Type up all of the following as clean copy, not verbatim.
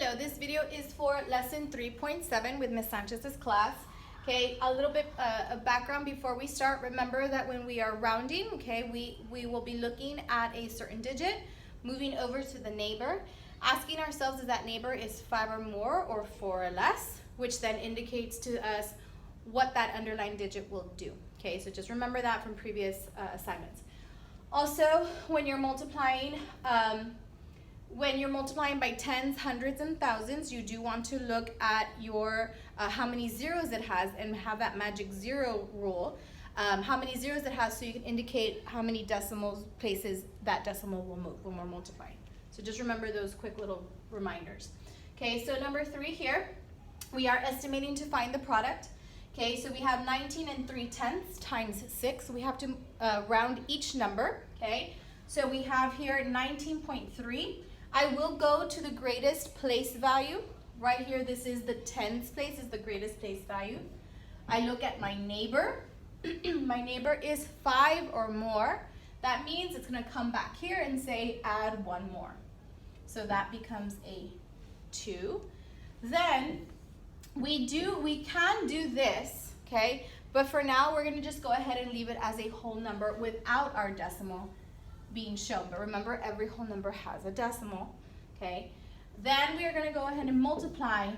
Hello, this video is for lesson 3.7 with Ms. Sanchez's class. Okay, a little bit of background before we start. Remember that when we are rounding, okay, we will be looking at a certain digit, moving over to the neighbor, asking ourselves if that neighbor is 5 or more or 4 or less, which then indicates to us what that underlying digit will do. Okay, so just remember that from previous assignments. Also, when you're multiplying by tens, hundreds, and thousands, you do want to look at your how many zeros it has and have that magic zero rule. How many zeros it has, so you can indicate how many decimal places that decimal will move when we're multiplying. So just remember those quick little reminders. Okay, so number 3 here, we are estimating to find the product. Okay, so we have 19 3/10 times 6. We have to round each number. Okay, so we have here 19.3. I will go to the greatest place value. Right here, this is the tens place, is the greatest place value. I look at my neighbor. My neighbor is 5 or more. That means it's going to come back here and say add 1 more. So that becomes a 2. Then we can do this, okay? But for now, we're going to just go ahead and leave it as a whole number without our decimal being shown. But remember, every whole number has a decimal, okay? Then we are going to go ahead and multiply,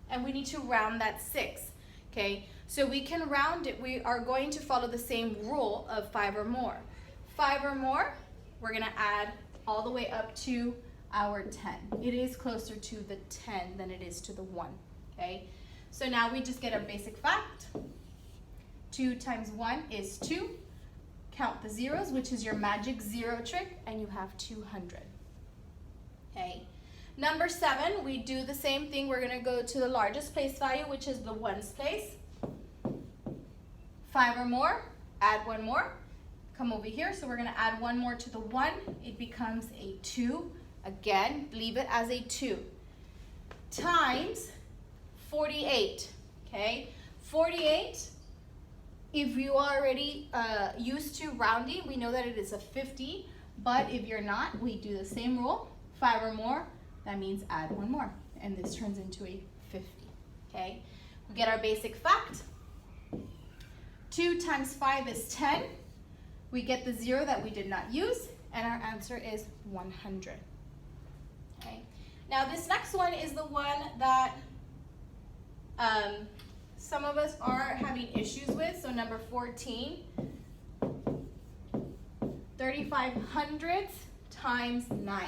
and we need to round that 6, okay? So we can round it. We are going to follow the same rule of 5 or more. 5 or more, we're going to add all the way up to our 10. It is closer to the 10 than it is to the 1, okay? So now we just get our basic fact. 2 times 1 is 2. Count the zeros, which is your magic zero trick, and you have 200. Okay. Number 7, we do the same thing. We're going to go to the largest place value, which is the ones place. 5 or more, add 1 more. Come over here, so we're going to add 1 more to the 1. It becomes a 2. Again, leave it as a 2. Times 48. Okay. 48. If you are already used to rounding, we know that it is a 50, but if you're not, we do the same rule. 5 or more, that means add 1 more, and this turns into a 50, okay? We get our basic fact. 2 times 5 is 10. We get the 0 that we did not use, and our answer is 100, okay? Now, this next one is the one that some of us are having issues with. So number 14, 3500 times 9,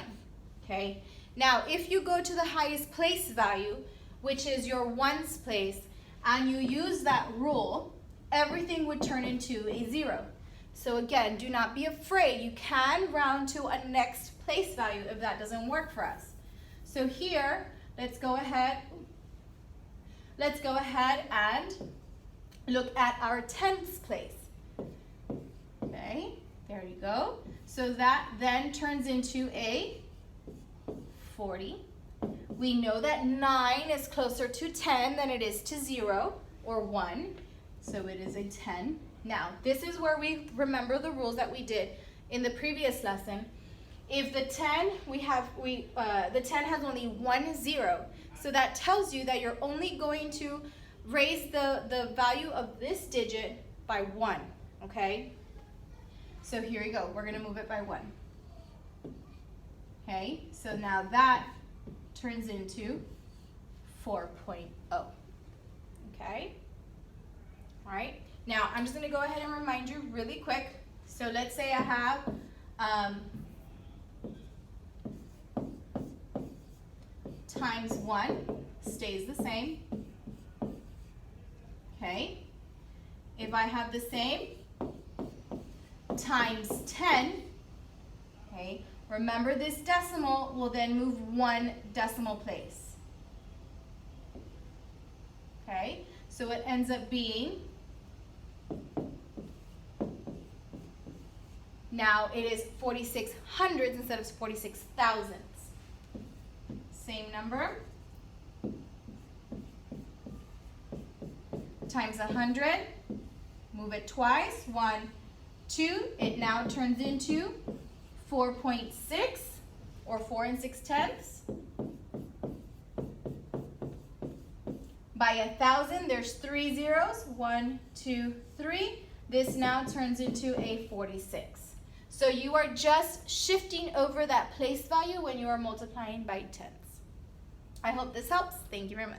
okay? Now, if you go to the highest place value, which is your ones place, and you use that rule, everything would turn into a 0. So again, do not be afraid. You can round to a next place value if that doesn't work for us. So here, let's go ahead and look at our tens place. Okay, there you go. So that then turns into a 40. We know that 9 is closer to 10 than it is to 0 or 1. So it is a 10. Now, this is where we remember the rules that we did in the previous lesson. If the 10, the 10 has only 1 0. So that tells you that you're only going to raise the value of this digit by 1, okay? So here you go. We're going to move it by 1. Okay, so now that turns into 4.0. Okay? All right. Now, I'm just going to go ahead and remind you really quick. So let's say I have times 1 stays the same. Okay. If I have the same times 10, okay, remember this decimal will then move 1 decimal place. Okay, so it ends up being, now it is 46 hundredths instead of 46 thousandths. Same number, times 100, move it twice, 1, 2, it now turns into 4.6 or 4 6/10. By 1,000, there's 3 zeros. 1, 2, 3. This now turns into a 46. So you are just shifting over that place value when you are multiplying by tens. I hope this helps. Thank you very much.